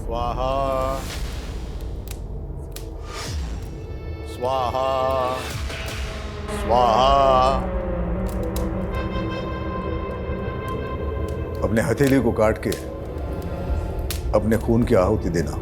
स्वाहा स्वाहा स्वाहा। अपने हथेली को काट के अपने खून की आहुति देना।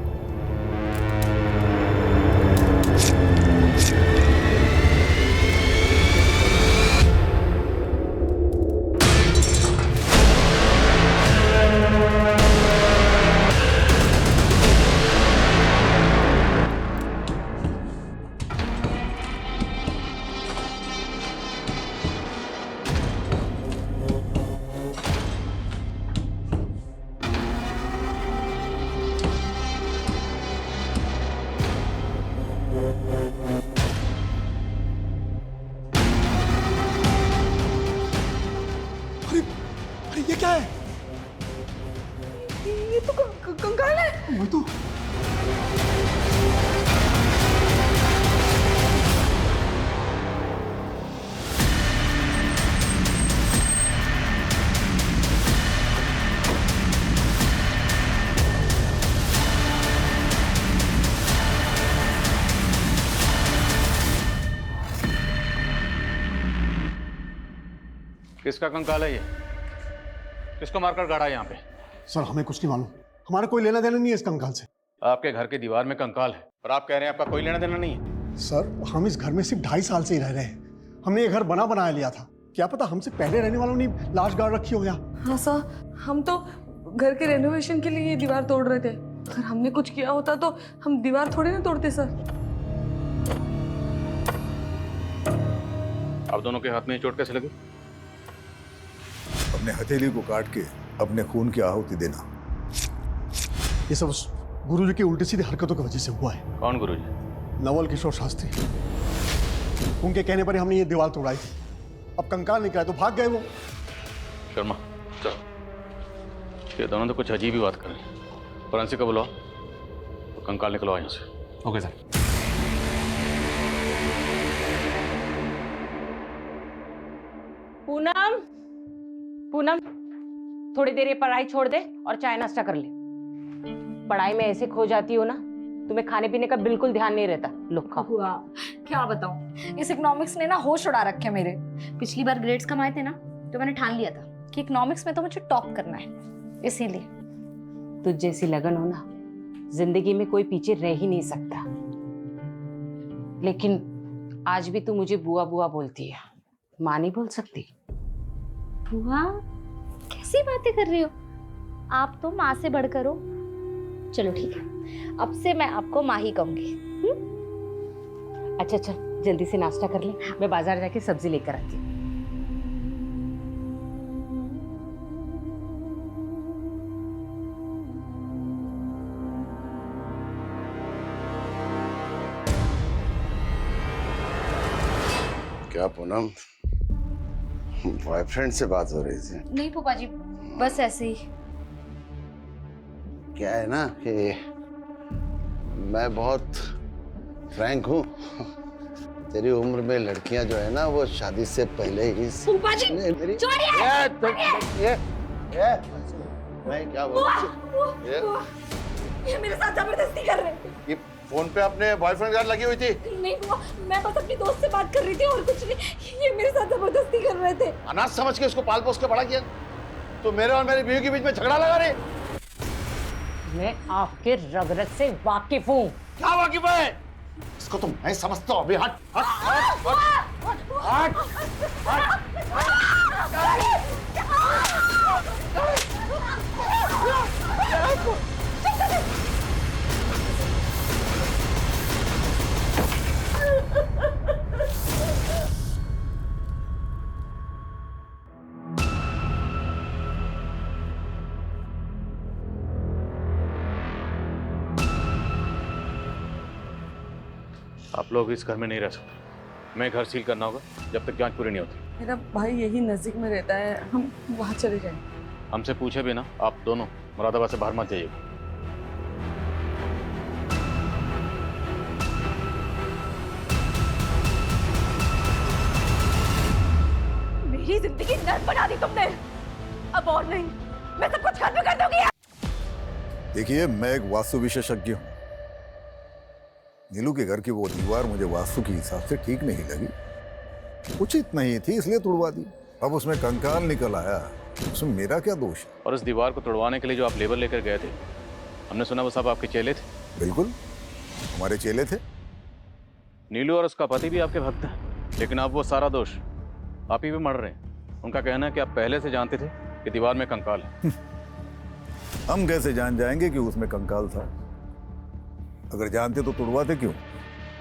अरे ये क्या है? ये तो कंकाल है। वो तो किसका कंकाल है ये? किसको मारकर गाड़ा है यहाँ पे? सर हमें कुछ नहीं मालूम, हमारा कोई लेना देना नहीं है इस कंकाल से। आपके घर की दीवार में कंकाल है और आप कह रहे हैं आपका कोई लेना देना नहीं है। सर हम इस घर में सिर्फ 2.5 साल से ही रह रहे हैं। हमने ये घर बनाया लिया था, क्या पता हमसे पहले रहने वालों ने लाश गाड़ रखी हो यहाँ। हाँ सर, हम तो घर के रेनोवेशन के लिए ये दीवार तोड़ रहे थे। अगर हमने कुछ किया होता तो हम दीवार थोड़ी ना तोड़ते सर। आप दोनों के हाथ में ये चोट कैसे लगी? अपने हथेली को काट के अपने खून की आहुति देना। ये सब उस गुरुजी की उल्टी सीधी हरकतों की वजह से हुआ है। कौन गुरुजी? नवल किशोर शास्त्री, उनके कहने पर ही हमने ये दीवार तोड़ाई थी। अब कंकाल निकला तो भाग गए वो। शर्मा चलो, ये दोनों तो कुछ अजीब ही बात कर रहे हैं। फॉरेंसिक को बुलाओ तो कंकाल निकलवाओ यहाँ से। Okay sir. पूनम, पूनम, थोड़ी देर ये पढ़ाई छोड़ दे और चाय नाश्ता कर ले। पढ़ाई में ऐसे खो जाती हो ना, तुम्हें खाने पीने का बिल्कुल ध्यान नहीं रहता। लो खाओ। हुआ क्या बताऊं, इस इकोनॉमिक्स ने ना होश उड़ा रखे मेरे। पिछली बार ग्रेड्स कम आए थे ना, तो मैंने ठान लिया था कि इकोनॉमिक्स में तो मुझे टॉप करना है, इसीलिए। तुझ जैसी लगन हो ना, जिंदगी में कोई पीछे रह ही नहीं सकता। लेकिन आज भी तू मुझे बुआ बुआ बोलती है, माँ नहीं बोल सकती। बुआ कैसी बातें कर रही हो, आप तो माँ से बढ़कर हो। चलो ठीक है, अब से मैं आपको माँ ही कहूंगी। अच्छा चल जल्दी से नाश्ता कर ले, मैं बाजार जाके सब्जी लेकर आती हूँ। क्या पूनम, बॉयफ्रेंड से बात हो रही थी? नहीं फूफा जी, बस ऐसे ही। क्या है ना कि मैं बहुत फ्रैंक हूँ। तेरी उम्र में लड़कियां जो है ना, वो शादी से पहले ही फूफा जी मेरी छोड़िए। ये मैं क्या बोल ये मेरे साथ जबरदस्ती कर रहे हैं। ये फोन पे अपने बॉयफ्रेंड के साथ लगी हुई थी? नहीं बुआ, मैं बस अपनी दोस्त से बात कर रही थी और कुछ नहीं। ये मेरे साथ जबरदस्ती कर रहे थे। अनाथ समझ के उसको पाल पोस के बड़ा किया, तो मेरे और मेरी बीवी के बीच में झगड़ा लगा रही। मैं आपके रग-रग से वाकिफ हूँ। क्या वाकिफ है? इसको तुम नहीं समझते हो अभी। हट हट हट हट हट आप लोग इस घर में नहीं रह सकते। मैं घर सील करना होगा जब तक जांच पूरी नहीं होती। मेरा भाई यही नजदीक में रहता है, हम वहाँ चले जाएंगे। हमसे पूछे बिना आप दोनों मुरादाबाद से बाहर मत जाइएगा। मेरी जिंदगी नर्क बना दी तुमने। अब और नहीं, मैं सब कुछ खत्म कर दूंगी। देखिए, मैं एक वास्तु विशेषज्ञ हूं। नीलू के घर की वो दीवार मुझे वास्तु के हिसाब से ठीक नहीं लगी, उचित नहीं थी, इसलिए तुड़वा दी। अब उसमें कंकाल निकल आया, उसमें मेरा क्या दोष है? और इस दीवार को तोड़वाने के लिए जो आप लेबर लेकर गए थे, हमने सुना वो सब आपके चेले थे। बिल्कुल, हमारे चेले थे। नीलू और उसका पति भी आपके भक्त हैं, लेकिन अब वो सारा दोष आप ही पे मर रहे हैं। उनका कहना है कि आप पहले से जानते थे कि दीवार में कंकाल है। हम कैसे जान जाएंगे कि उसमें कंकाल था? अगर जानते तो तुड़वाते क्यों?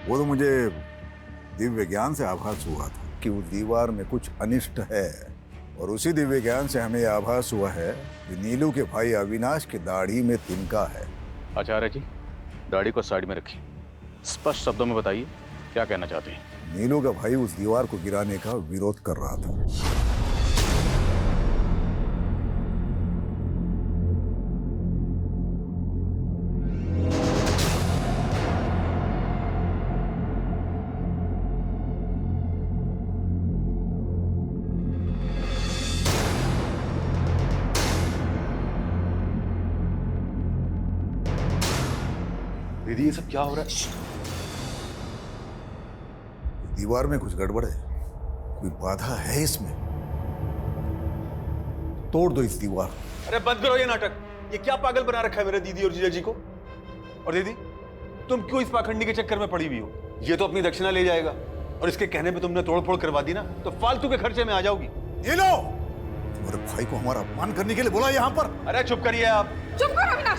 वो तो मुझे दिव्य ज्ञान से आभास हुआ था कि उस दीवार में कुछ अनिष्ट है, और उसी दिव्य ज्ञान से हमें आभास हुआ है कि नीलू के भाई अविनाश की दाढ़ी में तिनका है। आचार्य जी, दाढ़ी को साइड में रखिए, स्पष्ट शब्दों में बताइए क्या कहना चाहते हैं। नीलू का भाई उस दीवार को गिराने का विरोध कर रहा था। दीदी, ये सब क्या हो रहा है? दीवार में कुछ गड़बड़ है, कोई बाधा है इसमें। तोड़ दो इस दीवार। अरे बंद करो ये नाटक। ये क्या पागल बना रखा है मेरे दीदी और जीजा जी को? और दीदी, तुम क्यों इस पाखंडी के चक्कर में पड़ी हुई हो? ये तो अपनी दक्षिणा ले जाएगा, और इसके कहने पे तुमने तोड़फोड़ करवा दी ना, तो फालतू के खर्चे में आ जाओगी। ये लो, तुम्हारे भाई को हमारा अपमान करने के लिए बोला यहाँ पर। अरे चुप करिए आप। चुप करो अविनाश।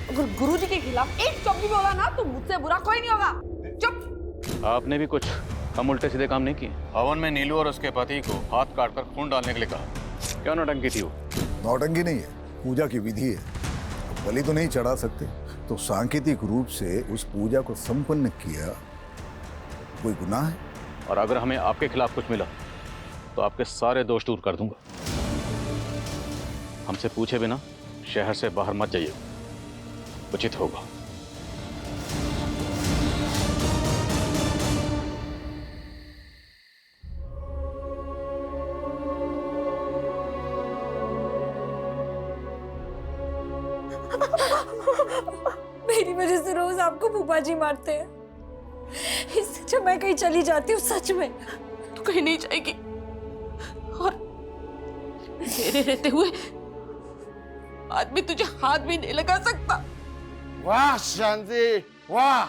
अगर गुरुजी के खिलाफ एक शब्द भी बोला ना तो मुझसे बुरा कोई नहीं होगा। चुप। आपने भी कुछ हम उल्टे सीधे काम नहीं किए। हवन में नीलू और उसके पति को हाथ काटकर खून डालने के लिए कहा। क्या नौटंकी थी वो? नौटंकी नहीं है, पूजा की विधि है। बलि तो नहीं चढ़ा सकते, तो सांकेतिक रूप से उस पूजा को संपन्न किया, कोई गुनाह है? और अगर हमें आपके खिलाफ कुछ मिला तो आपके सारे दोष दूर कर दूंगा। हमसे पूछे बिना शहर से बाहर मत जाइए, उचित होगा। मेरी वजह से रोज आपको फूफा जी मारते हैं। इससे जब मैं कहीं चली जाती हूँ, सच में तू कहीं नहीं जाएगी, और मेरे रहते हुए आदमी तुझे हाथ भी नहीं लगा सकता। वाह शांति, वाह,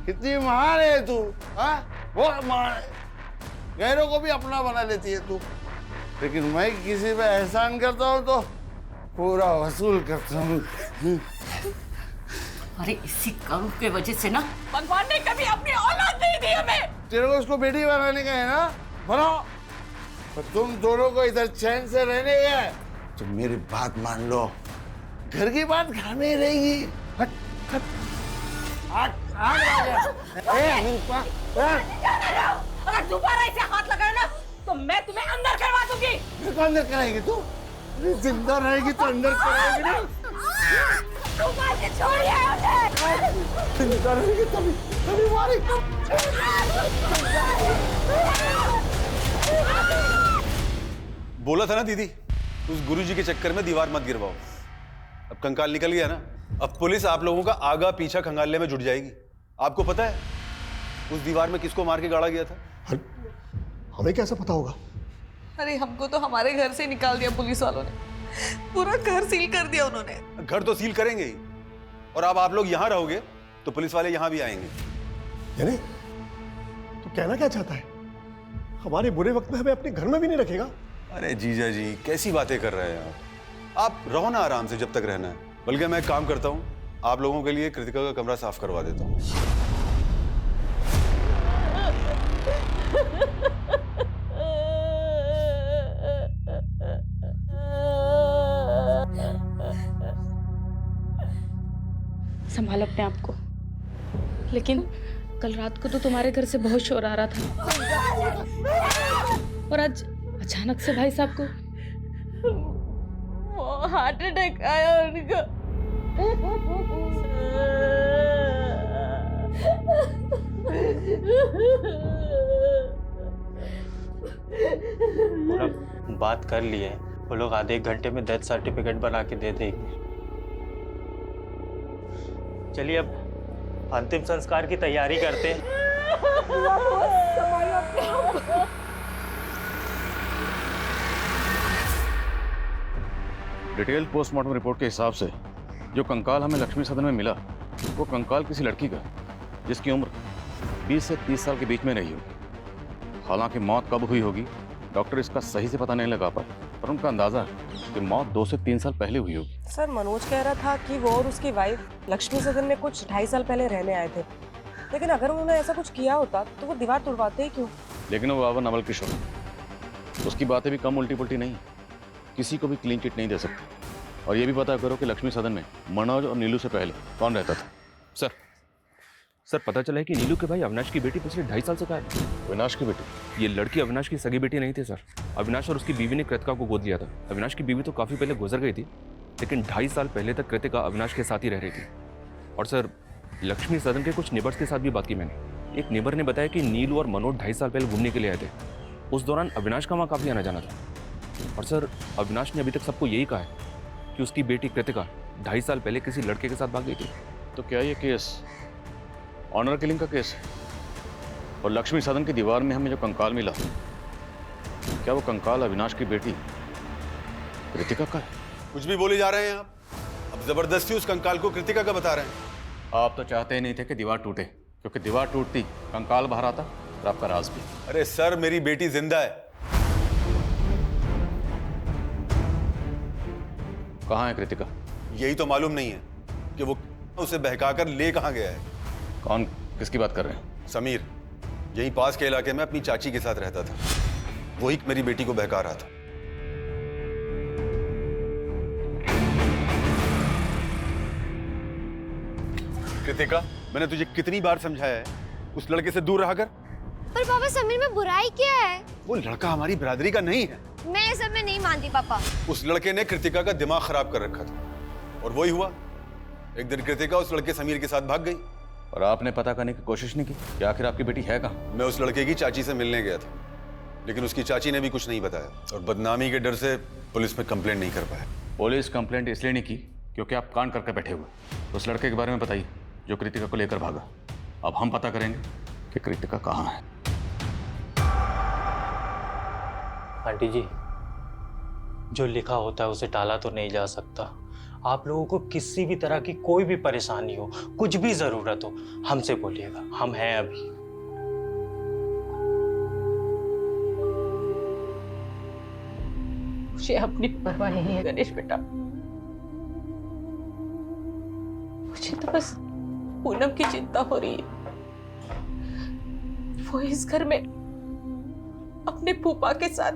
कितनी महान है तू। हाँ, बहुत महान है। गैरों को भी अपना बना लेती है तू, लेकिन मैं किसी पे एहसान करता हूँ तो पूरा वसूल करता हूँ। अरे इसी करू के वजह से ना भगवान ने कभी अपनी औलाद नहीं दी हमें। तेरे को उसको बेटी बनाने का है ना, बनाओ। और तुम दोनों को इधर चैन से रहने गए, तो मेरी बात मान लो, घर की बात घर में ही रहेगी। हट हट हट अगर दोबारा इसे हाथ लगाए ना तो मैं तुम्हें अंदर करवा दूंगी। मेरे को अंदर कराएगी तू? जिंदा रहेगी तो अंदर कराएगी ना। छोड़िए उन्हें। जिंदा रहेगी तभी तभी मारेगी। बोला था ना दीदी, उस गुरुजी के चक्कर में दीवार मत गिरवाओ। अब कंकाल निकल गया ना, अब पुलिस आप लोगों का आगा पीछा खंगालने में जुट जाएगी। आपको पता है उस दीवार में किसको मार के गाड़ा गया था? हमें कैसे पता होगा? अरे हमको तो हमारे घर से निकाल दिया पुलिस वालों ने, पूरा घर सील कर दिया उन्होंने। घर तो सील करेंगे ही, और अब आप लोग यहाँ रहोगे तो पुलिस वाले यहाँ भी आएंगे। यानी तू कहना क्या चाहता है? हमारे बुरे वक्त में हमें अपने घर में भी नहीं रखेगा? अरे जीजा जी, कैसी बातें कर रहे हैं आप रहो ना आराम से जब तक रहना है। बल्कि मैं एक काम करता हूँ, आप लोगों के लिए कृतिका का कमरा साफ करवा देता हूँ। संभाल अपने आप को। लेकिन कल रात को तो तुम्हारे घर से बहुत शोर आ रहा था, और आज अचानक से भाई साहब को हार्ट अटैक आया उनका। बात कर लिए, वो लोग आधे एक घंटे में डेथ सर्टिफिकेट बना के दे देंगे। चलिए अब अंतिम संस्कार की तैयारी करते हैं। डिटेल पोस्टमार्टम रिपोर्ट के हिसाब से जो कंकाल हमें लक्ष्मी सदन में मिला वो कंकाल किसी लड़की का जिसकी उम्र 20 से 30 साल के बीच में रही होगी। हालांकि मौत कब हुई होगी डॉक्टर इसका सही से पता नहीं लगा पाए, पर उनका अंदाजा है कि मौत 2 से 3 साल पहले हुई होगी। सर मनोज कह रहा था कि वो और उसकी वाइफ लक्ष्मी सदन में कुछ 2.5 साल पहले रहने आए थे, लेकिन अगर उन्होंने ऐसा कुछ किया होता तो वो दीवार तुड़वाते ही क्यों? लेकिन वो बाबा नवल किशोर, उसकी बातें भी कम उल्टी पुल्टी नहीं, किसी को भी क्लीन चिट नहीं दे सकती। और ये भी पता करो कि लक्ष्मी सदन में मनोज और नीलू से पहले कौन रहता था। सर पता चला है कि नीलू के भाई अविनाश की बेटी पिछले 2.5 साल से गायब है। अविनाश की बेटी? ये लड़की अविनाश की सगी बेटी नहीं थी सर। अविनाश और उसकी बीवी ने कृतिका को गोद लिया था। अविनाश की बीवी तो काफ़ी पहले गुजर गई थी, लेकिन 2.5 साल पहले तक कृतिका अविनाश के साथ ही रह रही थी। और सर लक्ष्मी सदन के कुछ नेबर्स के साथ भी बात की मैंने। एक नेबर ने बताया कि नीलू और मनोज 2.5 साल पहले घूमने के लिए आए थे। उस दौरान अविनाश का वहाँ काफ़ी आना जाना था। और सर अविनाश ने अभी तक सबको यही कहा है कि उसकी बेटी कृतिका 2.5 साल पहले किसी लड़के के साथ भाग गई थी। तो क्या ये केस ऑनर किलिंग का केस है? और लक्ष्मी सदन की दीवार में हमें जो कंकाल मिला, क्या वो कंकाल अविनाश की बेटी कृतिका का है? कुछ भी बोले जा रहे हैं आप। अब जबरदस्ती उस कंकाल को कृतिका का बता रहे हैं। आप तो चाहते ही नहीं थे कि दीवार टूटे, क्योंकि दीवार टूटती कंकाल बाहर आता और आपका राज भी। अरे सर, मेरी बेटी जिंदा है। कहाँ है कृतिका? यही तो मालूम नहीं है कि वो उसे बहकाकर ले कहाँ गया है। कौन, किसकी बात कर रहे हैं? समीर यहीं पास के इलाके में अपनी चाची के साथ रहता था। वही मेरी बेटी को बहका रहा था। कृतिका, मैंने तुझे कितनी बार समझाया है उस लड़के से दूर रहा कर। पर पापा समीर में बुराई क्या है? वो लड़का हमारी बिरादरी का नहीं है। मैं ये सब में नहीं मानती पापा। उस लड़के ने कृतिका का दिमाग खराब कर रखा था और वही हुआ। एक दिन कृतिका उस लड़के समीर के साथ भाग गई। और आपने पता करने की कोशिश नहीं की कि आखिर आपकी बेटी है कहाँ? मैं उस लड़के की चाची से मिलने गया था, लेकिन उसकी चाची ने भी कुछ नहीं बताया और बदनामी के डर से पुलिस में कंप्लेंट नहीं कर पाया। पुलिस कंप्लेंट इसलिए नहीं की क्योंकि आप कांड करके बैठे हुए। उस लड़के के बारे में बताइए जो कृतिका को लेकर भागा। अब हम पता करेंगे कि कृतिका कहाँ है। आंटी जी, जो लिखा होता है उसे टाला तो नहीं जा सकता। आप लोगों को किसी भी तरह की कोई भी परेशानी हो, कुछ भी जरूरत हो, हमसे बोलिएगा, हम हैं अभी। मुझे अपनी परवाह नहीं है गणेश बेटा। मुझे तो बस पूनम की चिंता हो रही है। वो इस घर में अपने फूफा के साथ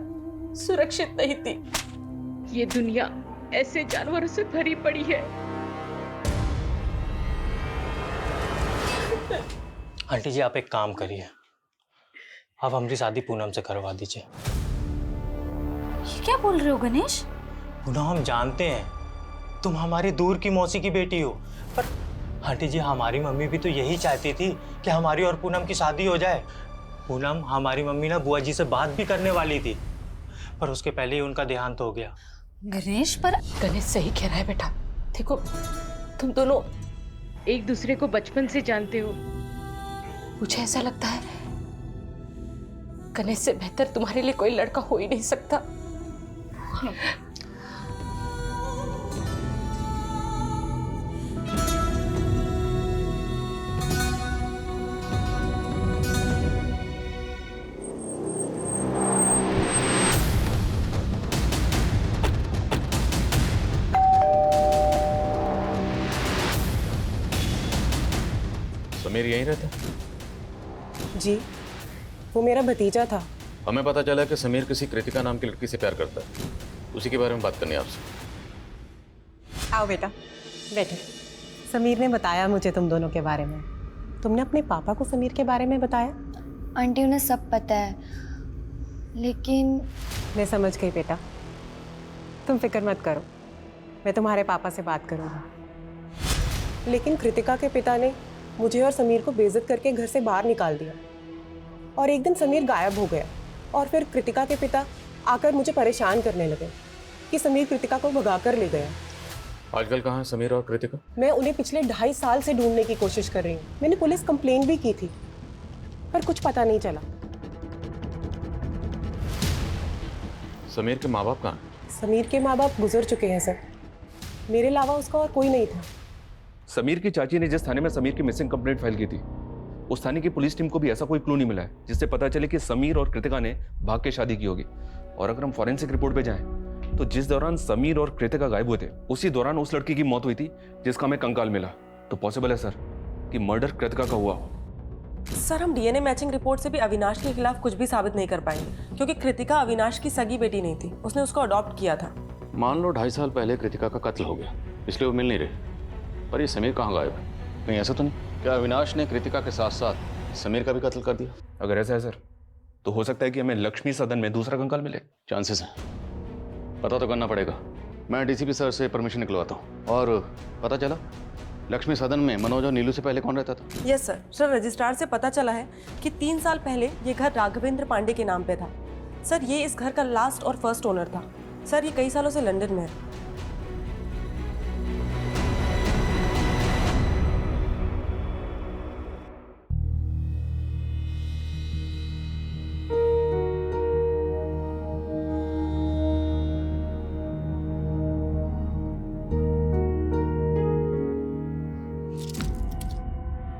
सुरक्षित नहीं थी। ये दुनिया ऐसे जानवरों से भरी पड़ी है। आंटी जी, आप एक काम करिए, आप हमारी शादी पूनम से करवा दीजिए। ये क्या बोल रहे हो गणेश? पूनम, हम जानते हैं तुम हमारी दूर की मौसी की बेटी हो, पर आंटी जी हमारी मम्मी भी तो यही चाहती थी कि हमारी और पूनम की शादी हो जाए। पूनम, हमारी मम्मी ना बुआ जी से बात भी करने वाली थी, पर उसके पहले ही उनका देहांत हो गया। गणेश, पर गणेश सही कह रहा है बेटा। देखो, तुम दोनों एक दूसरे को बचपन से जानते हो। मुझे ऐसा लगता है गणेश से बेहतर तुम्हारे लिए कोई लड़का हो ही नहीं सकता। समीर यहीं रहता? जी, वो मेरा भतीजा था। हमें पता चला कि समीर किसी कृतिका नाम की लड़की से प्यार करता है। उसी के बारे में बात करनी है आपसे। आओ बेटा, बैठो। समीर ने बताया मुझे तुम दोनों के बारे में। तुमने अपने पापा को समीर के बारे में बताया? आंटी उन्हें सब पता है, लेकिन मैं समझ गई बेटा, तुम फिक्र मत करो, मैं तुम्हारे पापा से बात करूँगी। लेकिन कृतिका के पिता ने मुझे और समीर को बेइज्जत करके घर से बाहर निकाल दिया और एक दिन समीर गायब हो गया और फिर कृतिका के पिता आकर मुझे परेशान करने लगे। कि समीर कृतिका को भगा कर ले गया। आजकल कहाँ है समीर और कृतिका? मैं उन्हें पिछले 2.5 साल से ढूंढने की कोशिश कर रही हूँ। मैंने पुलिस कंप्लेन भी की थी, पर कुछ पता नहीं चला। समीर के माँ बाप कहाँ हैं? समीर के माँ बाप गुजर चुके हैं सर। मेरे अलावा उसका और कोई नहीं था। समीर की चाची ने जिस थाने में समीर की मिसिंग कंप्लेंट फाइल की थी, उस थाने की पुलिस टीम को भी ऐसा कोई क्लू नहीं मिला है जिससे पता चले कि समीर और कृतिका ने भाग के शादी की होगी। और अगर हम फॉरेंसिक रिपोर्ट पे जाएं, तो जिस दौरान समीर और कृतिका गायब हुए थे, उसी दौरान उस लड़की की मौत हुई थी जिसका हमें कंकाल मिला। तो पॉसिबल है सर कि मर्डर कृतिका का हुआ हो। सर, हम डीएनए मैचिंग रिपोर्ट से भी अविनाश के खिलाफ कुछ भी साबित नहीं कर पाएंगे, क्योंकि कृतिका अविनाश की सगी बेटी नहीं थी, उसने उसको अडॉप्ट किया था। मान लो 2.5 साल पहले कृतिका का कत्ल हो गया, इसलिए वो मिल नहीं रहे। पर ये समीर कहाँ गायब है? कहीं ऐसा तो नहीं क्या अविनाश ने कृतिका के साथ साथ समीर का भी कत्ल कर दिया? अगर ऐसा है सर, तो हो सकता है कि हमें लक्ष्मी सदन में दूसरा कंकाल मिले। चांसेस हैं, पता तो करना पड़ेगा। मैं डीसीपी सर से परमिशन निकलवाता हूँ। और पता चला लक्ष्मी सदन में मनोज और नीलू से पहले कौन रहता था? Yes sir. सर, रजिस्ट्रार से पता चला है कि 3 साल पहले ये घर राघवेंद्र पांडे के नाम पे था। सर, ये इस घर का लास्ट और फर्स्ट ओनर था। सर, ये कई सालों से लंदन में है।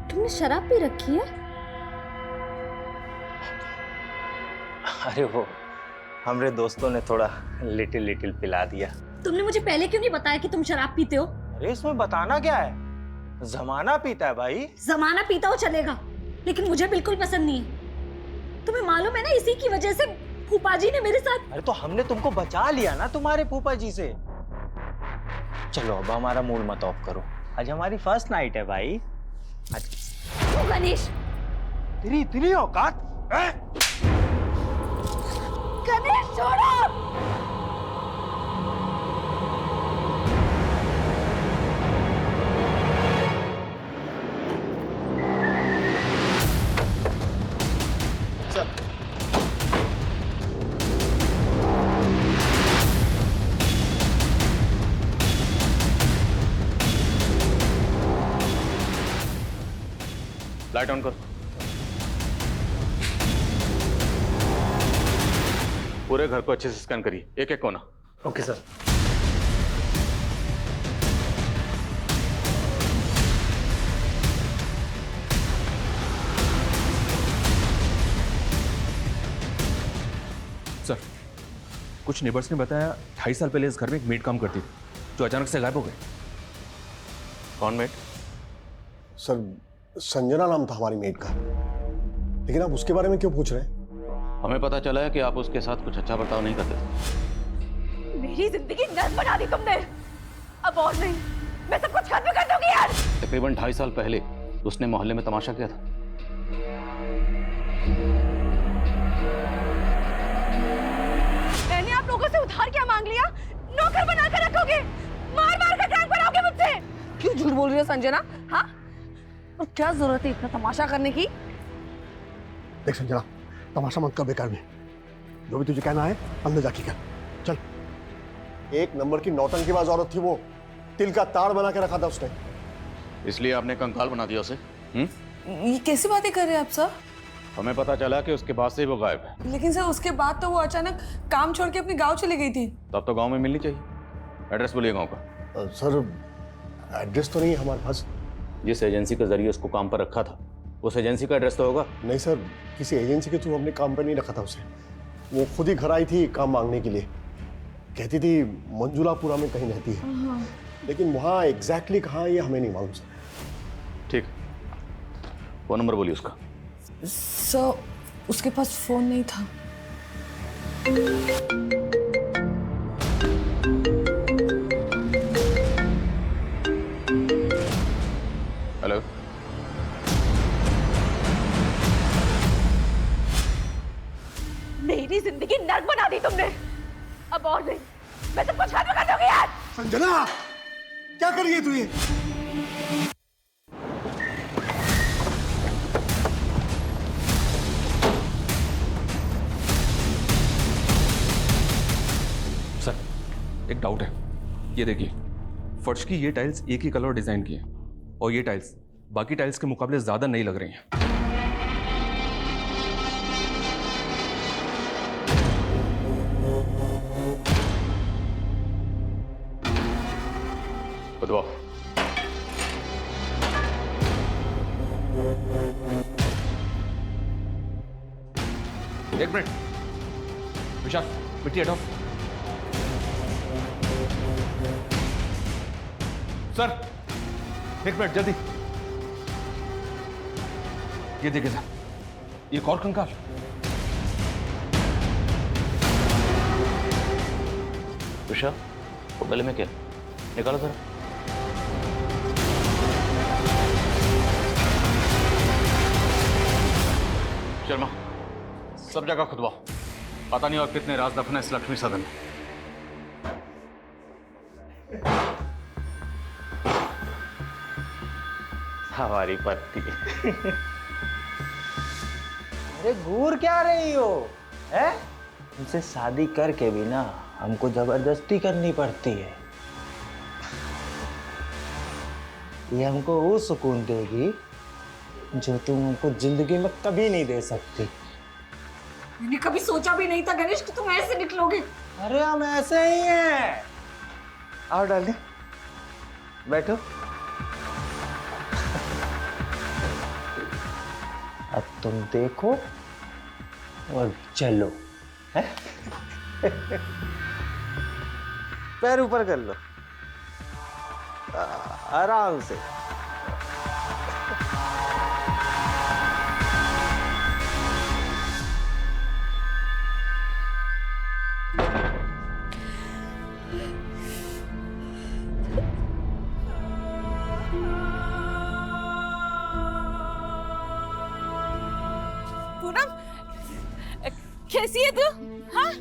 तुमने शराब पी रखी है? अरे वो हमारे दोस्तों ने थोड़ा लिटिल पिला दिया। तुमने मुझे पहले क्यों नहीं बताया कि तुम शराब पीते हो? अरे इसमें बताना क्या है, जमाना पीता है भाई। जमाना पीता हो चलेगा, लेकिन मुझे बिल्कुल पसंद नहीं है। तुम्हें मालूम है ना, इसी की वजह से फूफा जी ने मेरे साथ। अरे तो हमने तुमको बचा लिया ना तुम्हारे फूफा जी से। चलो अब हमारा मूड मत ऑफ करो, आज हमारी फर्स्ट नाइट है भाई। आज गणेश, तेरी इतनी औकात? गणेश छोड़ो। लाइट ऑन कर। पूरे घर को अच्छे से स्कैन करिए, एक एक कोना। Okay sir. सर, कुछ नेबर्स ने बताया 2.5 साल पहले इस घर में एक मेड काम करती थी जो अचानक से गायब हो गई। कौन मेड? सर, संजना नाम था हमारी मेड का। लेकिन आप उसके बारे में क्यों पूछ रहे हैं? हमें पता चला है कि आप उसके साथ कुछ अच्छा बर्ताव नहीं करते। मेरी जिंदगी नर्क बना दी तुमने। अब और नहीं, मैं सब कुछ खत्म कर दूंगी यार। तकरीबन 2.5 साल पहले उसने मोहल्ले में तमाशा किया था। मैंने आप लोगों से उधार क्या मांग लिया? नौकर बना कर रखोगे, मार मार कर काम कराओगे मुझसे। क्यों झूठ बोल रही हो संजना? हाँ, और क्या जरूरत है इतना तमाशा करने की? देख संजना, तमाशा मत कर बेकार में। जो भी तुझे कहना है अंदर जाके कर। चल। 1 नंबर की नौटंकीबाज औरत थी वो। तिल का ताड़ बना के रखा था उसने। इसलिए आपने कंकाल बना दिया उसे? ये कैसी बातें कर रहे हैं आप सर? हमें पता चला कि उसके बाद से ही वो गायब है। लेकिन सर, उसके बाद तो वो अचानक काम छोड़ के अपने गांव चली गई थी। तब तो गांव में मिलनी चाहिए। एड्रेस बोलिए गांव का। सर, एड्रेस तो नहीं है हमारे पास। जिस एजेंसी के जरिए उसको काम पर रखा था, उस एजेंसी का एड्रेस तो होगा। नहीं सर, किसी एजेंसी के थ्रू हमने काम पर नहीं रखा था उसे। वो खुद ही घर आई थी काम मांगने के लिए। कहती थी मंजुलापुरा में कहीं रहती है, लेकिन वहाँ एग्जैक्टली कहाँ ये हमें नहीं मालूम सर। ठीक, फोन नंबर बोलिए उसका। सर, उसके पास फोन नहीं था। हेलो, मेरी जिंदगी नर्क बना दी तुमने। अब और नहीं, मैं सब कुछ खत्म कर दूंगी यार। संजना, क्या कर रही है तू ये? सर, ये देखिए, फर्श की ये टाइल्स एक ही कलर और डिजाइन की है, और ये टाइल्स बाकी टाइल्स के मुकाबले ज्यादा नई लग रही हैं। खुदवाओ। एक मिनट विशाल, मिट्टी हटाओ। सर एक मिनट जल्दी। ये देखिए सर, एक और कंकाल। विशाल, वो गले में क्या? निकालो सर। शर्मा, सब जगह खुदवाओ। पता नहीं और कितने राज दफन है इस लक्ष्मी सदन में। हमारी पत्नी। अरे घूर क्या रही हो? है? उनसे शादी करके भी ना हमको जबरदस्ती करनी पड़ती है। ये हमको वो सुकून देगी जो तुम हमको जिंदगी में कभी नहीं दे सकती। मैंने कभी सोचा भी नहीं था गणेश कि तुम ऐसे निकलोगे। अरे हम ऐसे ही हैं। आओ डार्लिंग, बैठो। अब तुम देखो और चलो। है? पैर ऊपर कर लो, आराम से। कैसी है तू? हाँ?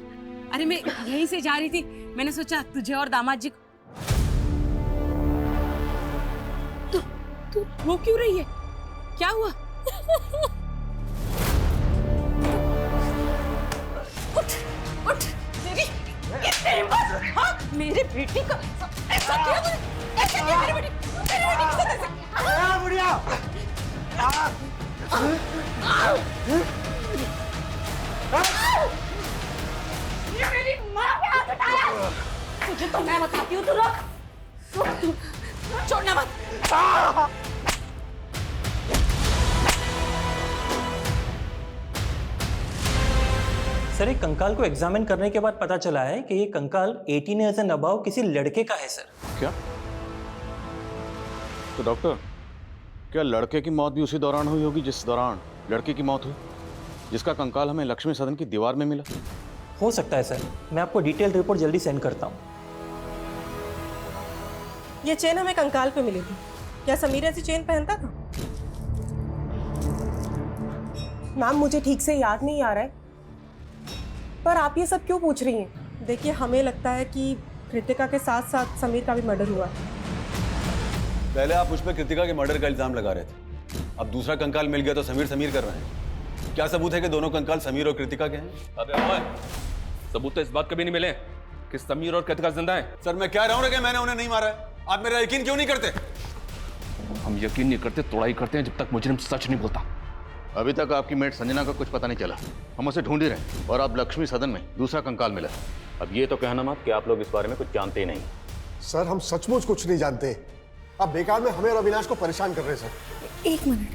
अरे मैं यहीं से जा रही थी, मैंने सोचा तुझे और दामाद जी को। तू रो क्यों रही है? क्या हुआ? उठ उठ। तेरी हिम्मत! हाँ? मेरे बेटी को ऐसा किया तूने? ऐसा किया मेरी बेटी के साथ ऐसे? बुढ़िया! ये मेरी माँ पे हाथ उठाया! तुझे तो मैं बताती हूँ, तू रुक! छोड़ना मत! सर, एक कंकाल को एग्जामिन करने के बाद पता चला है कि ये कंकाल 18 ईयर्स एंड अबव किसी लड़के का है सर। क्या? तो डॉक्टर, क्या लड़के की मौत भी उसी दौरान हुई होगी जिस दौरान लड़की की मौत हुई, जिसका कंकाल हमें लक्ष्मी सदन की दीवार में मिला? हो सकता है सर, मैं आपको डिटेल रिपोर्ट जल्दी सेंड करता हूँ। ये चेन हमें कंकाल पे मिली थी। क्या समीर ऐसी चेन पहनता था? नाम मुझे ठीक से याद नहीं आ रहा है, पर आप ये सब क्यों पूछ रही हैं? देखिए, हमें लगता है कि कृतिका के साथ साथ समीर का भी मर्डर हुआ। पहले आप उस पर कृतिका के मर्डर का इल्जाम लगा रहे थे, अब दूसरा कंकाल मिल गया तो समीर समीर कर रहे हैं। क्या सबूत है कि दोनों कंकाल समीर और कृतिका के हैं? अबे ओए, सबूत तो इस बात के भी नहीं मिले कि समीर और कृतिका जिंदा हैं। सर, मैं कह रहा हूँ कि मैंने उन्हें नहीं मारा है। आप मेरा यकीन क्यों नहीं करते? हम यकीन नहीं करते, तोड़ाई करते हैं जब तक मुजरिम सच नहीं बोलता। अभी तक आपकी मेट संजना का कुछ पता नहीं चला, हम उसे ढूंढ ही रहे हैं, और अब लक्ष्मी सदन में दूसरा कंकाल मिला। अब ये तो कहना मत कि आप लोग इस बारे में कुछ जानते ही नहीं। सर, हम सचमुच कुछ नहीं जानते। आप बेकार में हमें और अविनाश को परेशान कर रहे हैं सर। एक मिनट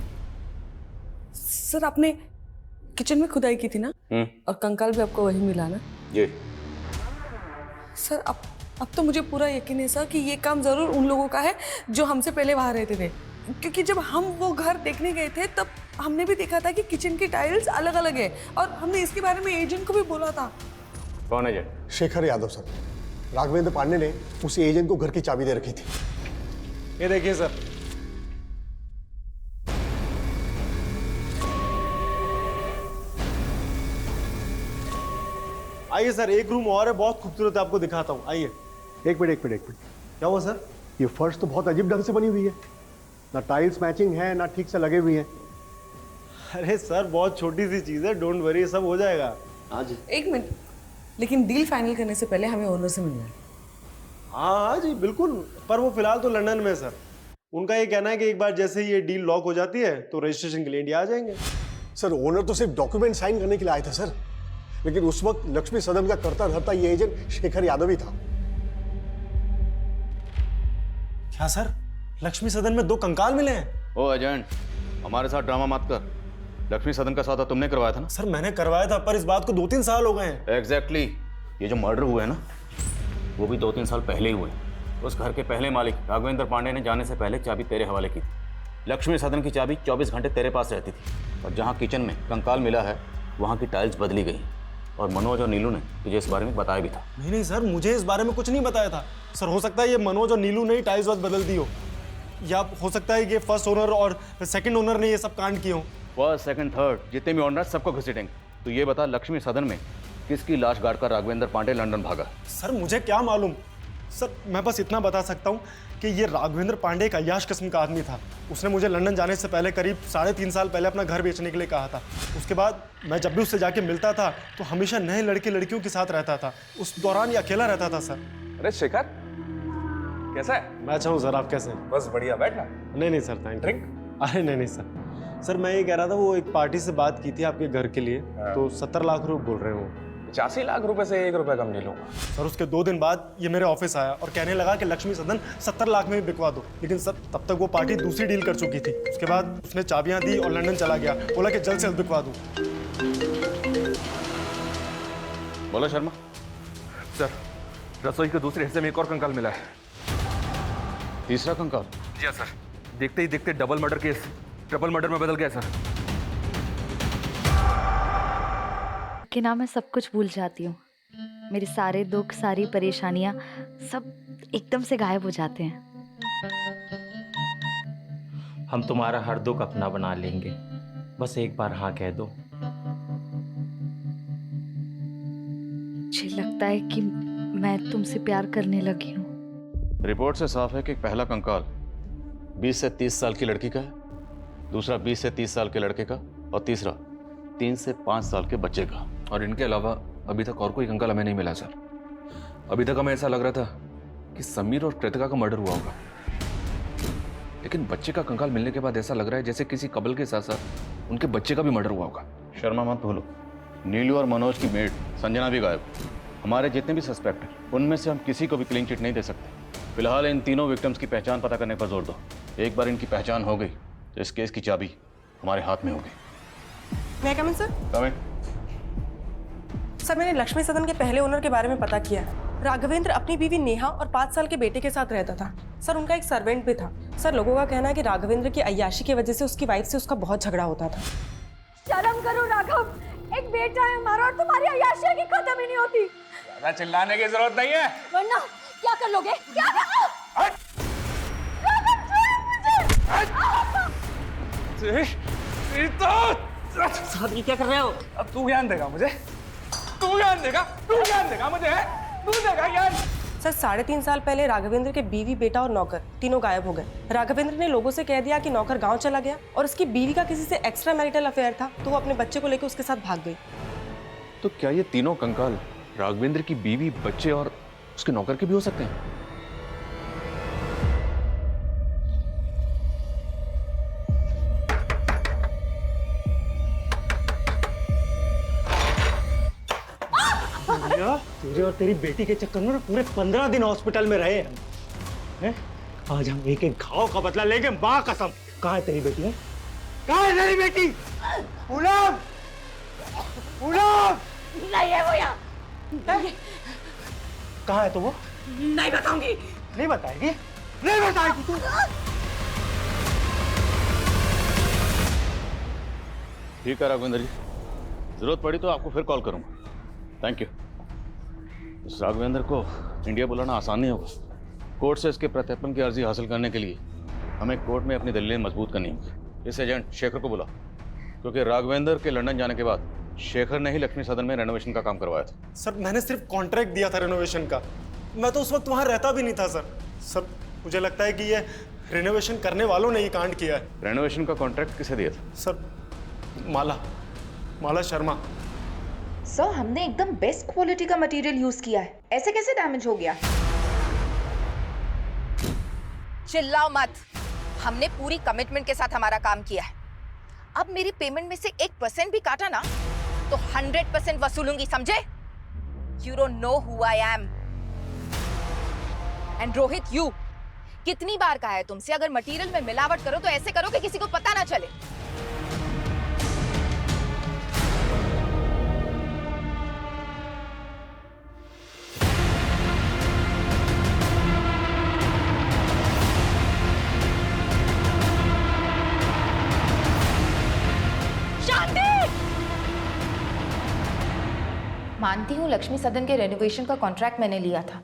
सर, आपने किचन में खुदाई की थी ना? और कंकाल भी आपको वही मिला ना? जी सर, अब तो मुझे पूरा यकीन है सर कि ये काम जरूर उन लोगों का है जो हमसे पहले वहां रहते थे, क्योंकि जब हम वो घर देखने गए थे तब हमने भी देखा था कि किचन की टाइल्स अलग अलग है, और हमने इसके बारे में एजेंट को भी बोला था। कौन एजेंट? शेखर यादव सर। राघवेंद्र पांडे ने उसी एजेंट को घर की चाबी दे रखी थी। ये देखिए सर, आइए सर, एक रूम और है, बहुत खूबसूरत है, आपको दिखाता हूँ। आइए। एक मिनट। क्या हुआ सर? ये फर्श तो बहुत अजीब ढंग से बनी हुई है, ना टाइल्स मैचिंग है ना ठीक से लगे हुए हैं। अरे सर, बहुत छोटी सी चीज है, डोंट वरी, सब हो जाएगा। एक मिनट, लेकिन डील फाइनल करने से पहले हमें ओनर से मिलना है। हाँ जी बिल्कुल, पर वो फिलहाल तो लंदन में है सर। उनका ये कहना है कि एक बार जैसे ये डील लॉक हो जाती है तो रजिस्ट्रेशन के लिए इंडिया आ जाएंगे। सर ओनर तो सिर्फ डॉक्यूमेंट साइन करने के लिए आए थे सर, लेकिन उस वक्त लक्ष्मी सदन का करता धरता ये एजेंट शेखर यादव ही था। क्या सर, लक्ष्मी सदन में 2 कंकाल मिले हैं? ओ एजेंट, हमारे साथ ड्रामा मत कर। लक्ष्मी सदन का सौदा तुमने करवाया था ना? सर मैंने करवाया था, पर इस बात को 2-3 साल हो गए हैं। एग्जैक्टली। ये जो मर्डर हुए हैं ना, वो भी 2-3 साल पहले ही हुए। उस घर के पहले मालिक राघवेंद्र पांडे ने जाने से पहले चाबी तेरे हवाले की थी। लक्ष्मी सदन की चाबी 24 घंटे तेरे पास रहती थी, और जहाँ किचन में कंकाल मिला है वहाँ की टाइल्स बदली गई। और मनोज और नीलू ने तुझे इस बारे में बताया भी था। नहीं सर, मुझे इस बारे में कुछ नहीं बताया था। सर हो सकता है ये मनोज और नीलू ने ही टाइल्स बदल दी हो, या हो सकता है ये फर्स्ट ओनर और सेकंड ओनर ने ये सब कांड किए हो। फर्स्ट, सेकंड, थर्ड जितने भी ओनर सबको घसीटेंगे। तो ये बता, लक्ष्मी सदन में किसकी लाश गाड़ कर राघवेंद्र पांडे लंदन भागा? सर मुझे क्या मालूम। सर मैं बस इतना बता सकता हूँ कि ये राघवेंद्र पांडे एक अय्याश किस्म का आदमी था। उसने मुझे लंदन जाने से पहले करीब 3.5 साल पहले अपना घर बेचने के लिए कहा था। उसके बाद मैं जब भी उससे जाके मिलता था तो हमेशा नए लड़के लड़कियों के साथ रहता था। उस दौरान ये अकेला रहता था सर। अरे शेखर, कैसा है? मैं अच्छा हूँ सर, आप कैसे हैं? बस बढ़िया, बैठना। नहीं सर, थैंक ड्रिंक। अरे नहीं सर, सर मैं ये कह रहा था वो एक पार्टी से बात की थी आपके घर के लिए, तो 70 लाख रुपए बोल रहे हो। 85 लाख रुपए से 1 रुपया कम नहीं लूंगा। सर उसके 2 दिन बाद ये मेरे ऑफिस आया और कहने लगा कि लक्ष्मी सदन 70 लाख में बिकवा दो। लेकिन सर तब तक वो पार्टी दूसरी डील कर चुकी थी। उसके बाद उसने चाबियां दी और लंदन चला गया, बोला कि जल्द से जल्द बिकवा दूं। बोलो शर्मा। सर, रसोई के दूसरे हिस्से में एक और कंकाल मिला है। तीसरा कंकाल? जी हाँ सर, देखते ही देखते double murder case triple murder में बदल गया सर। कि ना मैं सब कुछ भूल जाती हूँ। मेरे सारे दुख, सारी परेशानियाँ सब एकदम से गायब हो जाते हैं। हम तुम्हारा हर दुख अपना बना लेंगे, बस एक बार हाँ कह दो। मुझे लगता है कि मैं तुमसे प्यार करने लगी हूँ। रिपोर्ट से साफ है कि पहला कंकाल 20 से 30 साल की लड़की का है, दूसरा 20 से 30 साल के लड़के का, और तीसरा 3 से 5 साल के बच्चे का। और इनके अलावा अभी तक और कोई कंकाल हमें नहीं मिला सर। अभी तक हमें ऐसा लग रहा था कि समीर और कृतिका का मर्डर हुआ होगा, लेकिन बच्चे का कंकाल मिलने के बाद ऐसा लग रहा है जैसे किसी कपल के साथ साथ उनके बच्चे का भी मर्डर हुआ होगा। शर्मा मत भूलो, नीलू और मनोज की मेड संजना भी गायब। हमारे जितने भी सस्पेक्ट हैं उनमें से हम किसी को भी क्लीन चिट नहीं दे सकते। फिलहाल इन तीनों विक्टिम्स की पहचान पता करने पर जोर दो। एक बार इनकी पहचान हो गई तो इस केस की चाबी हमारे हाथ में होगी। मैं कम इन सर? कम सर मैंने लक्ष्मी सदन के पहले ओनर के बारे में पता किया। राघवेंद्र अपनी बीवी नेहा और 5 साल के बेटे के साथ रहता था। सर उनका एक सर्वेंट भी था। सर लोगों का कहना है कि राघवेंद्र की अय्याशी की वजह से उसकी वाइफ से उसका बहुत झगड़ा होता था। शर्म करो राघव, एक बेटा है हमारा और तुम्हारी अय्याशी की खत्म ही नहीं होती। ज़्यादा चिल्लाने की जरूरत नहीं है, वरना क्या कर लोगे? क्या साहब ये क्या कर रहे हो? अब तू ज्ञान देगा मुझे, तू ज्ञान देगा मुझे, तू देगा ज्ञान। सर 3.5 साल पहले राघवेंद्र के बीवी, बेटा और नौकर तीनों गायब हो गए। राघवेंद्र ने लोगों से कह दिया कि नौकर गांव चला गया और उसकी बीवी का किसी से एक्स्ट्रा मैरिटल अफेयर था, तो वो अपने बच्चे को लेकर उसके साथ भाग गई। तो क्या ये तीनों कंकाल राघवेंद्र की बीवी, बच्चे और उसके नौकर के भी हो सकते हैं? तेरे और तेरी बेटी के चक्कर में पूरे 15 दिन हॉस्पिटल में रहे हैं। आज हम एक एक घाव का बदला लेंगे, माँ कसम। कहाँ है तेरी बेटी? कहाँ है तेरी बेटी? पूनम! पूनम! नहीं है वो यहाँ। कहाँ है तो वो? नहीं बताऊंगी। नहीं बताएगी? नहीं बताएगी तू? ठीक है राघवेंद्र जी, जरूरत पड़ी तो आपको फिर कॉल करूंगा। Thank you. इस राघवेंद्र को इंडिया बुलाना आसान नहीं होगा। कोर्ट से इसके प्रत्यर्पण की अर्जी हासिल करने के लिए हमें कोर्ट में अपनी दलीलें मजबूत करनी होगी। इस एजेंट शेखर को बुला, क्योंकि राघवेंद्र के लंदन जाने के बाद शेखर ने ही लक्ष्मी सदन में रेनोवेशन का काम करवाया था। सर मैंने सिर्फ कॉन्ट्रैक्ट दिया था रेनोवेशन का, मैं तो उस वक्त वहाँ रहता भी नहीं था। सर मुझे लगता है कि ये रेनोवेशन करने वालों ने ये कांड किया है। रेनोवेशन का कॉन्ट्रैक्ट किसे दिया था? सर माला शर्मा। सर हमने एकदम बेस्ट क्वालिटी का मटेरियल यूज किया है, ऐसे कैसे डैमेज हो गया? चिल्लाओ मत। हमने पूरी कमिटमेंट के साथ हमारा काम किया है। अब मेरी पेमेंट में से 1% भी काटा ना तो 100% वसूलूंगी, समझे? You don't know who I am. And Rohit, you कितनी बार कहा है तुमसे, अगर मटेरियल में मिलावट करो तो ऐसे करो कि किसी को पता ना चले। मानती हूँ लक्ष्मी सदन के रेनोवेशन का कॉन्ट्रैक्ट मैंने लिया था,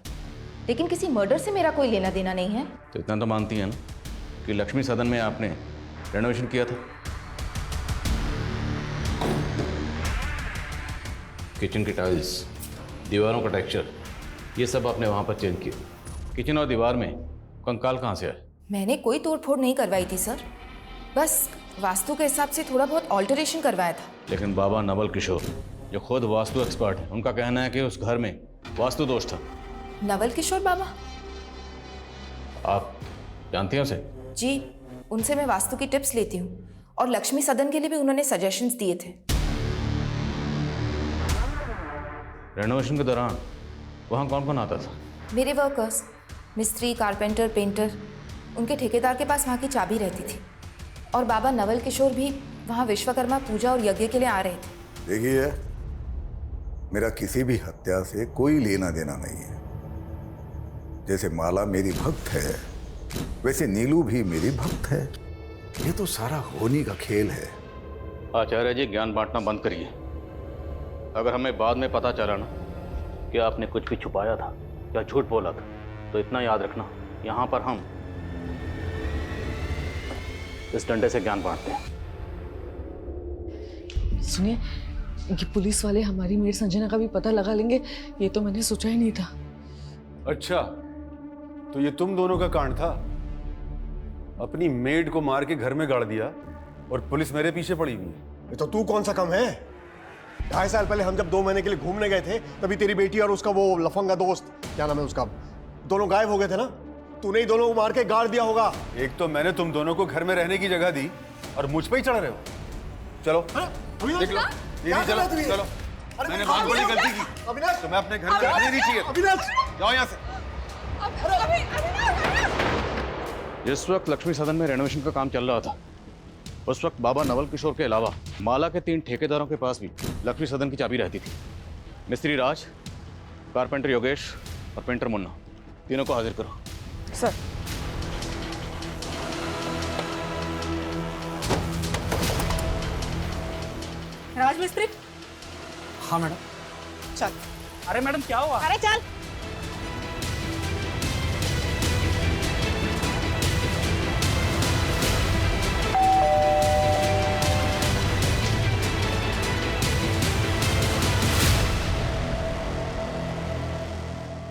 लेकिन किसी मर्डर से मेरा कोई लेना देना नहीं है। तो इतना तो मानती है ना कि लक्ष्मी सदन में आपने रेनोवेशन किया था? किचन की टाइल्स, दीवारों का टेक्सचर, ये सब आपने वहाँ पर चेंज किया। किचन और दीवार में कंकाल कहाँ से आया? मैंने कोई तोड़फोड़ नहीं करवाई थी सर, बस वास्तु के हिसाब से थोड़ा बहुत ऑल्टरेशन करवाया था। लेकिन बाबा नवल किशोर जो खुद वास्तु एक्सपर्ट है, उनका कहना है कि उस घर में वास्तु दोष था। नवल किशोर बाबा? आप जानती हैं उसे? जी, उनसे मैं वास्तु की टिप्स लेती हूँ और लक्ष्मी सदन के लिए भी उन्होंने सजेशंस दिए थे। रेनोवेशन के दौरान वहाँ कौन कौन आता था? मेरे वर्कर्स, मिस्त्री, कारपेंटर, पेंटर, उनके ठेकेदार के पास वहाँ की चाबी रहती थी। और बाबा नवल किशोर भी वहाँ विश्वकर्मा पूजा और यज्ञ के लिए आ रहे थे। देखिए, मेरा किसी भी हत्या से कोई लेना देना नहीं है। जैसे माला मेरी भक्त है, वैसे नीलू भी मेरी भक्त है। ये तो सारा होनी का खेल है। आचार्य जी, ज्ञान बांटना बंद करिए। अगर हमें बाद में पता चला ना कि आपने कुछ भी छुपाया था या झूठ बोला था, तो इतना याद रखना, यहाँ पर हम इस डंडे से ज्ञान बांटते हैं। सुनिए, ये पुलिस वाले हमारी मेड संजना का भी पता लगा लेंगे, ये तो मैंने सोचा ही नहीं था। अच्छा, तो ये तुम दोनों का कांड था? अपनी मेड को मार के घर में गाड़ दिया और पुलिस मेरे पीछे पड़ी हुई है। ये तो तू कौन सा कम है? 2.5 साल पहले हम जब 2 महीने के लिए घूमने गए थे, तभी तेरी बेटी और उसका वो लफंगा दोस्त, क्या नाम है उसका, दोनों गायब हो गए थे ना। तूने ही दोनों को मार के गाड़ दिया होगा। एक तो मैंने तुम दोनों को घर में रहने की जगह दी और मुझ पे ही चढ़ रहे हो। चलो देख लो, दीदी चलो चलो। मैंने बहुत बड़ी गलती की, अविनाश, तो मैं अपने घर में रहने नहीं चाहिए। अविनाश, जाओ यहाँ से। जिस वक्त लक्ष्मी सदन में रेनोवेशन का काम चल रहा था, उस वक्त बाबा नवल किशोर के अलावा माला के 3 ठेकेदारों के पास भी लक्ष्मी सदन की चाबी रहती थी। मिस्त्री राज, कारपेंटर योगेश और पेंटर मुन्ना, तीनों को हाजिर करो। सर। राजमिस्त्री। हाँ मैडम। चल। अरे मैडम क्या हुआ? अरे चल।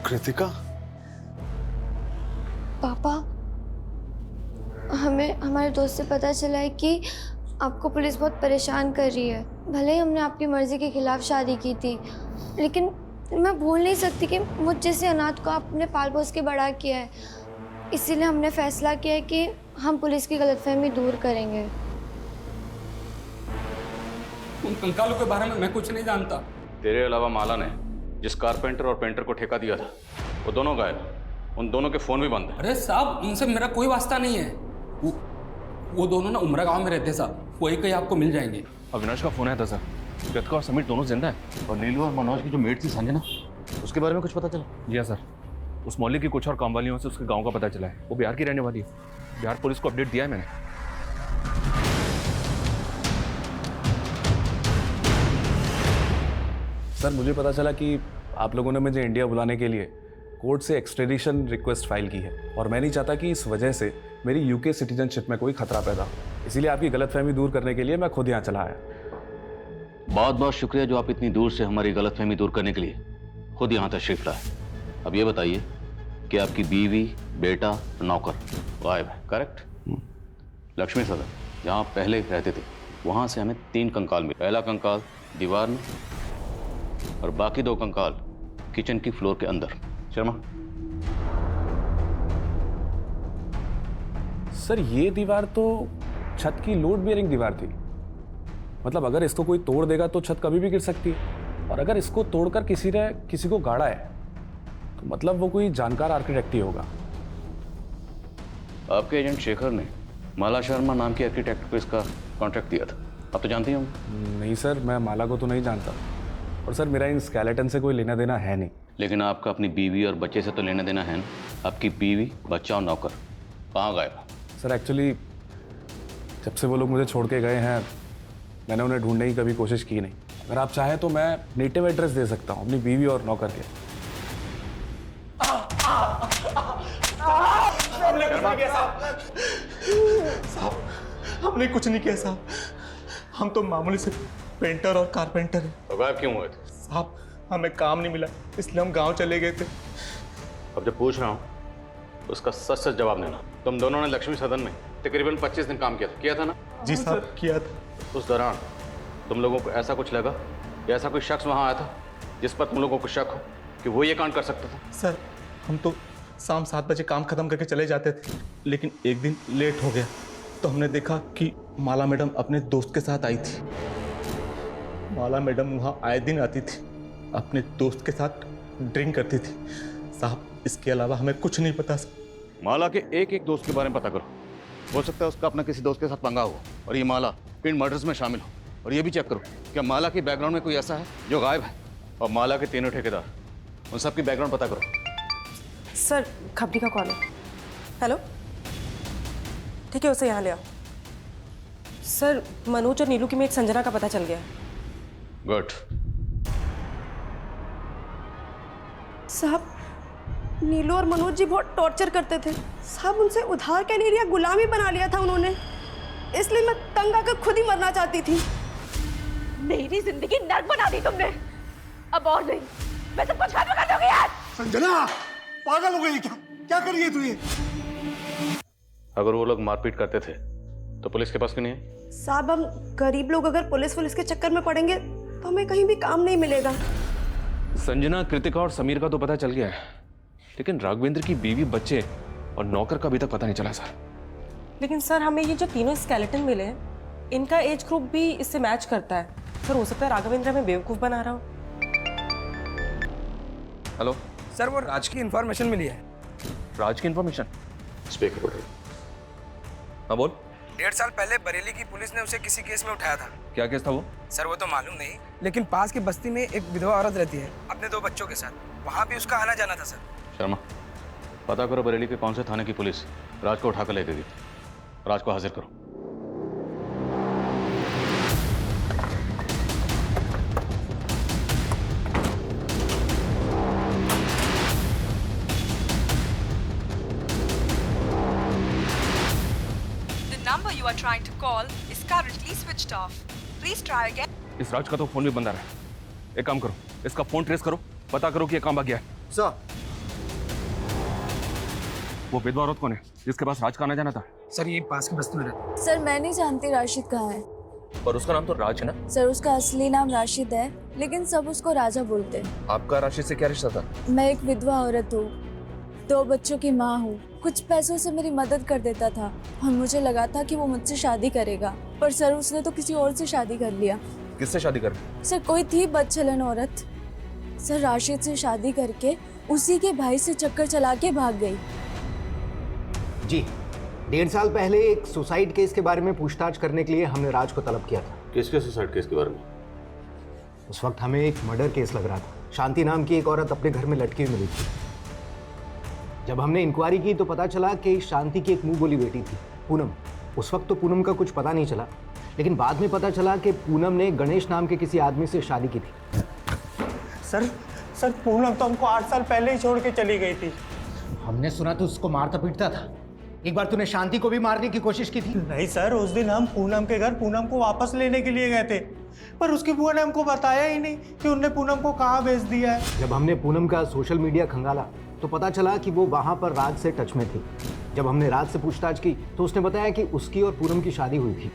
कृतिका? पापा, हमें हमारे दोस्त से पता चला है कि आपको पुलिस बहुत परेशान कर रही है। भले ही हमने आपकी मर्जी के खिलाफ शादी की थी, लेकिन मैं भूल नहीं सकती कि मुझ जैसे अनाथ को आपने पाल पोस के बड़ा किया है। इसीलिए हमने फैसला किया है कि हम पुलिस की गलतफहमी दूर करेंगे। उन कंकालों के बारे में मैं कुछ नहीं जानता। तेरे अलावा माला ने जिस कारपेंटर और पेंटर को ठेका दिया था, वो दोनों गायब। उन दोनों के फोन भी बंद है। अरे साहब, उनसे मेरा कोई वास्ता नहीं है। वो दोनों ना उमरा गांव में रहते साहब, वही कहीं आपको मिल जाएंगे। अविनाश का फोन आया था सर, कृतिका और समीर दोनों जिंदा है। और नीलू और मनोज की जो मेट थी संजना, उसके बारे में कुछ पता चला? जी हाँ सर, उस मोहल्ले की कुछ और काम वालियों से उसके गांव का पता चला है। वो बिहार की रहने वाली है। बिहार पुलिस को अपडेट दिया है मैंने। सर, मुझे पता चला कि आप लोगों ने मुझे इंडिया बुलाने के लिए कोर्ट से एक्सट्रेडिशन रिक्वेस्ट फाइल की है, और मैं नहीं चाहता कि इस वजह से मेरी यूके सिटीजनशिप में कोई खतरा पैदा हो। इसीलिए आपकी गलतफहमी दूर करने के लिए मैं खुद यहाँ चला आया। बहुत बहुत शुक्रिया जो आप इतनी दूर से हमारी गलतफहमी दूर करने के लिए खुद यहाँ तशरीफ लाए। अब ये बताइए कि आपकी बीवी, बेटा, नौकर गायब है, करेक्ट? लक्ष्मी सदन जहाँ पहले रहते थे, वहाँ से हमें 3 कंकाल मिले। पहला कंकाल दीवार में और बाकी 2 कंकाल किचन की फ्लोर के अंदर। शर्मा, सर ये दीवार तो छत की लोड बेयरिंग दीवार थी। मतलब अगर इसको कोई तोड़ देगा तो छत कभी भी गिर सकती है, और अगर इसको तोड़कर किसी ने किसी को गाड़ा है तो मतलब वो कोई जानकार आर्किटेक्ट ही होगा। आपके एजेंट शेखर ने माला शर्मा नाम के आर्किटेक्ट को इसका कॉन्ट्रैक्ट दिया था, आप तो जानते ही होंगे। नहीं सर, मैं माला को तो नहीं जानता, और सर मेरा इन स्केलेटन से कोई लेना देना है नहीं। लेकिन आपका अपनी बीवी और बच्चे से तो लेना देना है ना। आपकी बीवी, बच्चा और नौकर कहाँ गए? सर एक्चुअली जब से वो लोग मुझे छोड़ के गए हैं मैंने उन्हें ढूंढने की कभी कोशिश की नहीं। अगर आप चाहें तो मैं नेटिव एड्रेस दे सकता हूँ अपनी बीवी और नौकर के। हमने कुछ नहीं किया साहब, हमने कुछ नहीं किया साहब। हम तो मामूली से पेंटर और कारपेंटर हैं। तो गायब क्यों हुए थे? साहब हमें काम नहीं मिला इसलिए हम गांव चले गए थे। अब जब पूछ रहा हूँ उसका सच सच जवाब देना। तुम दोनों ने लक्ष्मी सदन में तकरीबन 25 दिन काम किया था ना? जी साहब किया था। उस दौरान तुम लोगों को ऐसा कुछ लगा या ऐसा कोई शख्स वहाँ आया था जिस पर तुम लोगों को शक हो कि वो ये कांड कर सकता था? सर हम तो शाम 7 बजे काम खत्म करके चले जाते थे, लेकिन एक दिन लेट हो गया तो हमने देखा कि माला मैडम अपने दोस्त के साथ आई थी। माला मैडम वहाँ आए दिन आती थी, अपने दोस्त के साथ ड्रिंक करती थी। साहब इसके अलावा हमें कुछ नहीं पता। माला के एक एक दोस्त के बारे में पता करो, हो सकता है उसका अपना किसी दोस्त के साथ पंगा हो और ये माला इन मर्डर्स में शामिल हो। और ये भी चेक करो क्या माला के बैकग्राउंड में कोई ऐसा है जो गायब है, और माला के तीनों ठेकेदार, उन सब की बैकग्राउंड पता करो। सर खबरी का कॉल है। हेलो, ठीक है उसे यहाँ ले आओ। सर मनोज और नीलू की मेट संजना का पता चल गया। गुड। साहब नीलू और मनोज जी बहुत टॉर्चर करते थे साहब, उनसे उधार क्या नहीं लिया, गुलामी बना लिया था उन्होंने, इसलिए मैं तंग आकर खुद ही मरना चाहती थी। मेरी जिंदगी नर्क बना दी तुमने, अब और नहीं, मैं सब कुछ खत्म कर दूंगी यार। संजना पागल हो गई क्या कर रही है तू ये? अगर वो लोग मारपीट करते थे तो पुलिस के पास क्यों नहीं है? साहब हम गरीब लोग अगर पुलिस के चक्कर में पड़ेंगे तो हमें कहीं भी काम नहीं मिलेगा। संजना, कृतिका और समीर का तो पता चल गया है, लेकिन राघवेंद्र की बीवी, बच्चे और नौकर का अभी तक पता नहीं चला सर। लेकिन सर हमें ये जो तीनों स्केलेटन मिले हैं इनका एज ग्रुप भी इससे मैच करता है। सर हो सकता है राघवेंद्र हमें बेवकूफ बना रहा हो। हेलो सर, वो राज की इंफॉर्मेशन मिली है। राज की इंफॉर्मेशन? स्पीकर। हाँ बोल। 1.5 साल पहले बरेली की पुलिस ने उसे किसी केस में उठाया था। क्या केस था वो? सर वो तो मालूम नहीं, लेकिन पास की बस्ती में एक विधवा औरत रहती है अपने 2 बच्चों के साथ, वहाँ भी उसका आना जाना था सर। शर्मा, पता करो बरेली के कौन से थाने की पुलिस राज को उठाकर ले गई। राज को हाजिर करो। number you are trying to call is currently switched off. Please try again. इस राज का तो फोन भी बंद आ रहा है। एक काम करो, इसका फोन ट्रेस करो, पता करो कि ये कहाँ भाग गया है। सर वो विधवा औरत कौन है जिसके पास राज का आना जाना था? सर ये पास की बस्ती में रहता है। सर मैं नहीं जानती राशिद कहाँ है। पर उसका नाम तो राज है ना? सर उसका असली नाम राशिद है, लेकिन सब उसको राजा बोलते हैं। आपका राशिद से क्या रिश्ता था? मैं एक विधवा औरत हूँ, 2 बच्चों की माँ हूँ। कुछ पैसों से मेरी मदद कर देता था और मुझे लगा था कि वो मुझसे शादी करेगा, पर सर उसने तो किसी और से शादी कर लिया। किससे शादी कर? सर कोई थी बदचलन औरत। सर राशिद से शादी करके उसी के भाई से चक्कर चला के भाग गई। जी 1.5 साल पहले एक सुसाइड केस के बारे में पूछताछ करने के लिए हमने राज को तलब किया था। किसके सुसाइड केस के बारे में? उस वक्त हमें एक मर्डर केस लग रहा था। शांति नाम की एक औरत अपने घर में लटकी हुई मिली थी। जब हमने इंक्वायरी की तो पता चला कि शांति की एक मुंह बोली बेटी थी, पूनम। उस वक्त तो पूनम का कुछ पता नहीं चला, लेकिन बाद में पता चला कि पूनम ने गणेश नाम के किसी आदमी से शादी की थी। सर पूनम तो हमको 8 साल पहले ही छोड़ के चली गई थी। हमने सुना तो उसको मारता पीटता था। एक बार तूने शांति को भी मारने की कोशिश की थी। नहीं सर, उस दिन हम पूनम के घर पूनम को वापस लेने के लिए गए थे, पर उसकी बुआ ने हमको बताया ही नहीं कि उनने पूनम को कहाँ भेज दिया है। जब हमने पूनम का सोशल मीडिया खंगाला तो पता चला कि वो वहाँ पर राज से टच में थी। जब हमने राज से पूछताछ की तो उसने बताया कि उसकी और पूनम की शादी हुई थी,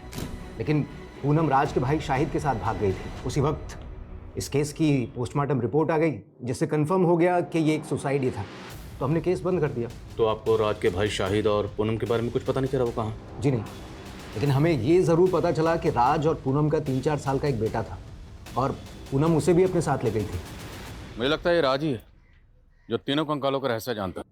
लेकिन पूनम राज के भाई शाहिद के साथ भाग गई थी। उसी वक्त इस केस की पोस्टमार्टम रिपोर्ट आ गई, जिससे कंफर्म हो गया कि ये एक सुसाइड ही था। तो हमने केस बंद कर दिया। तो आपको राज के भाई शाहिद और पूनम के बारे में कुछ पता नहीं चला? वो कहाँ? जी नहीं, लेकिन हमें ये ज़रूर पता चला कि राज और पूनम का 3-4 साल का एक बेटा था और पूनम उसे भी अपने साथ ले गई थी। मुझे लगता है ये राज ही है जो तीनों कंकालों का रहस्य जानता है।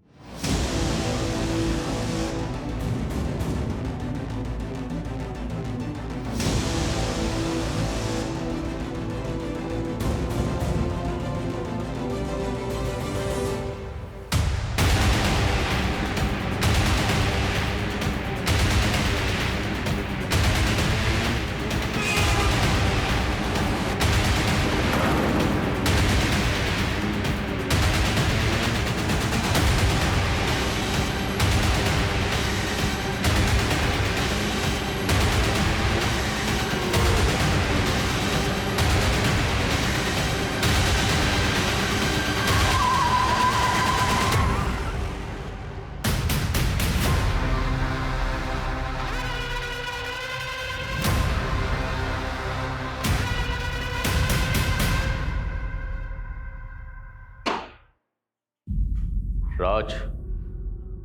राज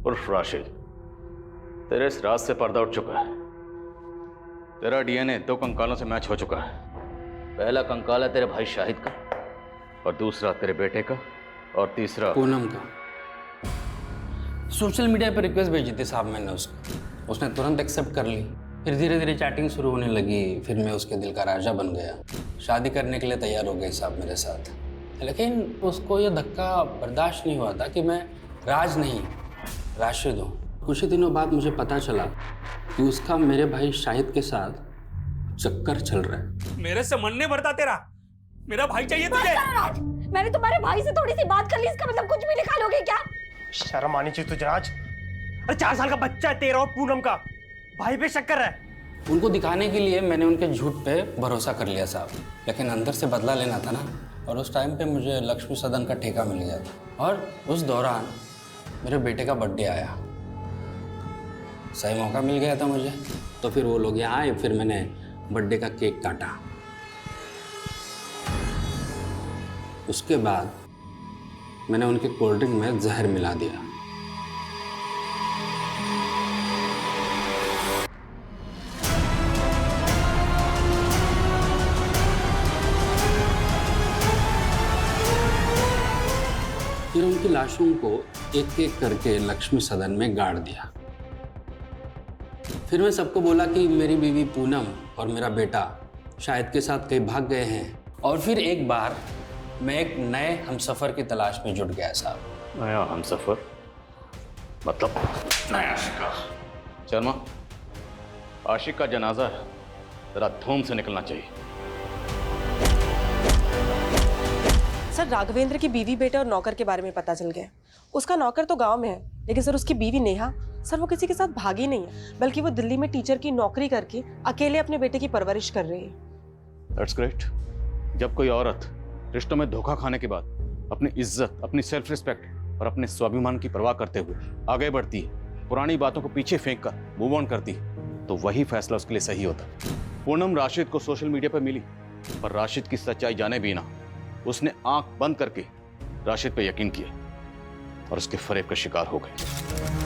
उर्फ राशिद, तेरे इस राज से पर्दा उठ चुका है। तेरा डीएनए 2 कंकालों से मैच हो चुका है। पहला कंकाल है तेरे भाई शाहिद का, और दूसरा तेरे बेटे का, और तीसरा पूनम का। सोशल मीडिया पर रिक्वेस्ट भेजी थी साहब मैंने उसको, उसने तुरंत एक्सेप्ट कर ली। फिर धीरे धीरे चैटिंग शुरू होने लगी, फिर मैं उसके दिल का राजा बन गया। शादी करने के लिए तैयार हो गई साहब मेरे साथ, लेकिन उसको ये धक्का बर्दाश्त नहीं हुआ था कि मैं राज नहीं राशिद हूँ। कुछ ही दिनों बाद मुझे पता चला कि उसका मेरे भाई शाहिद के साथ चक्कर चल रहा है। मेरे से मन नहीं भरता तेरा, मेरा भाई चाहिए तुझे। मैंने तुम्हारे भाई से थोड़ी सी बात कर ली, इसका मतलब कुछ भी निकालोगे क्या? शर्म आनी चाहिए तुझे राज। अरे 4 साल का बच्चा है तेरा और पूनम का, भाई पे शक कर रहा है। उनको दिखाने के लिए मैंने उनके झूठ पे भरोसा कर लिया साहब, लेकिन अंदर से बदला लेना था ना। और उस टाइम पे मुझे लक्ष्मी सदन का ठेका मिल गया था, और उस दौरान मेरे बेटे का बर्थडे आया। सही मौका मिल गया था मुझे, तो फिर वो लोग यहाँ आए, फिर मैंने बर्थडे का केक काटा। उसके बाद मैंने उनके कोल्ड ड्रिंक में जहर मिला दिया। फिर उनकी लाशों को एक एक करके लक्ष्मी सदन में गाड़ दिया। फिर मैं सबको बोला कि मेरी बीवी पूनम और मेरा बेटा शाहिद के साथ कहीं भाग गए हैं। और फिर एक बार मैं एक नए हमसफ़र की तलाश में जुट गया साहब। नया हमसफ़र मतलब नया आशिका? शर्मा, आशिक का जनाजा है, जरा धूम से निकलना चाहिए। सर, राघवेंद्र की बीवी, बेटे और नौकर के बारे में पता चल गया। उसका नौकर तो गांव में है, लेकिन सर उसकी बीवी नेहा, सर वो किसी के साथ भागी नहीं है, बल्कि वो दिल्ली में टीचर की नौकरी करके अकेले अपने बेटे की परवरिश कर रही है। That's great. जब कोई औरत रिश्तों में धोखा खाने के बाद अपनी इज्जत, अपनी सेल्फ रिस्पेक्ट और अपने स्वाभिमान की परवाह करते हुए आगे बढ़ती है, पुरानी बातों को पीछे फेंक कर मूव ऑन करती है, तो वही फैसला उसके लिए सही होता है। पूनम राशिद को सोशल मीडिया पर मिली, पर राशिद की सच्चाई जाने बिना उसने आंख बंद करके राशिद पे यकीन किया और उसके फरेब का शिकार हो गई।